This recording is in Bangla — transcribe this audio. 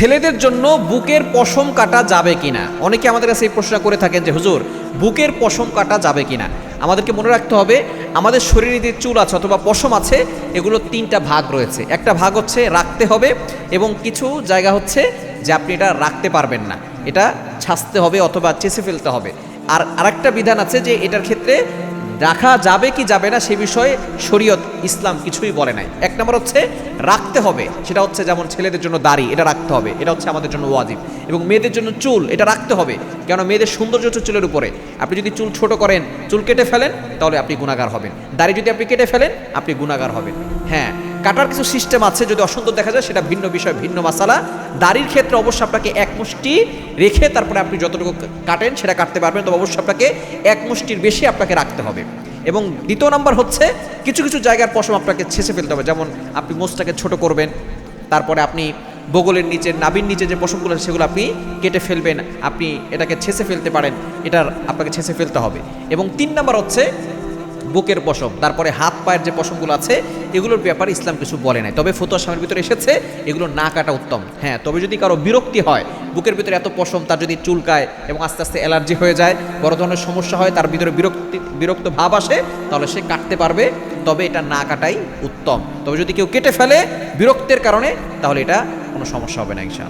ছেলেদের জন্য বুকের পশম কাটা যাবে কিনা? অনেকে আমাদের কাছে এই প্রশ্ন করে থাকেন যে হুজুর, বুকের পশম কাটা যাবে কিনা। আমাদেরকে মনে রাখতে হবে, আমাদের শরীরে যে চুল আছে অথবা পশম আছে, এগুলো তিনটা ভাগ রয়েছে। একটা ভাগ হচ্ছে রাখতে হবে, এবং কিছু জায়গা হচ্ছে যে আপনি এটা রাখতে পারবেন না, এটা ছাঁচতে হবে অথবা চেঁচে ফেলতে হবে। আর আরেকটা বিধান আছে যে এটার ক্ষেত্রে রাখা যাবে কি যাবে না সে বিষয়ে শরীয়ত ইসলাম কিছুই বলে নাই। এক নম্বর হচ্ছে রাখতে হবে, সেটা হচ্ছে যেমন ছেলেদের জন্য দাড়ি, এটা রাখতে হবে, এটা হচ্ছে আমাদের জন্য ওয়াজিব। এবং মেয়েদের জন্য চুল, এটা রাখতে হবে, কেন মেয়েদের সৌন্দর্য হচ্ছে চুলের উপরে। আপনি যদি চুল ছোট করেন, চুল কেটে ফেলেন, তাহলে আপনি গুনাহগার হবেন। দাড়ি যদি আপনি কেটে ফেলেন, আপনি গুনাহগার হবেন। হ্যাঁ, কাটার কিছু সিস্টেম আছে, যদি অসুন্দর দেখা যায় সেটা ভিন্ন বিষয়, ভিন্ন মাসালা। দাড়ির ক্ষেত্রে অবশ্যই আপনাকে এক মুষ্টি রেখে তারপরে আপনি যতটুকু কাটেন সেটা কাটতে পারবেন, তবে অবশ্যই আপনাকে এক মুষ্টির বেশি আপনাকে রাখতে হবে। এবং দ্বিতীয় নাম্বার হচ্ছে কিছু কিছু জায়গার পশম আপনাকে ছেঁচে ফেলতে হবে। যেমন আপনি মোচটাকে ছোট করবেন, তারপরে আপনি বগলের নিচে, নাভির নিচে যে পশমগুলো আছে সেগুলো আপনি কেটে ফেলবেন, আপনি এটাকে ছেঁচে ফেলতে পারেন, এটার আপনাকে ছেঁচে ফেলতে হবে। এবং 3 নাম্বার হচ্ছে বুকের পশম, তারপরে হাত পায়ের যে পশমগুলো আছে এগুলোর ব্যাপারে ইসলাম কিছু বলে নাই, তবে ফতোয়া স্বামীর ভিতরে এসেছে এগুলো না কাটা উত্তম। হ্যাঁ, তবে যদি কারো বিরক্তি হয়, বুকের ভিতরে এত পশম, তার যদি চুলকায় এবং আস্তে আস্তে অ্যালার্জি হয়ে যায়, বড় ধরনের সমস্যা হয়, তার ভিতরে বিরক্ত ভাব আসে, তাহলে সে কাটতে পারবে, তবে এটা না কাটাই উত্তম। তবে যদি কেউ কেটে ফেলে বিরক্তের কারণে, তাহলে এটা কোনো সমস্যা হবে না ইনশাআল্লাহ।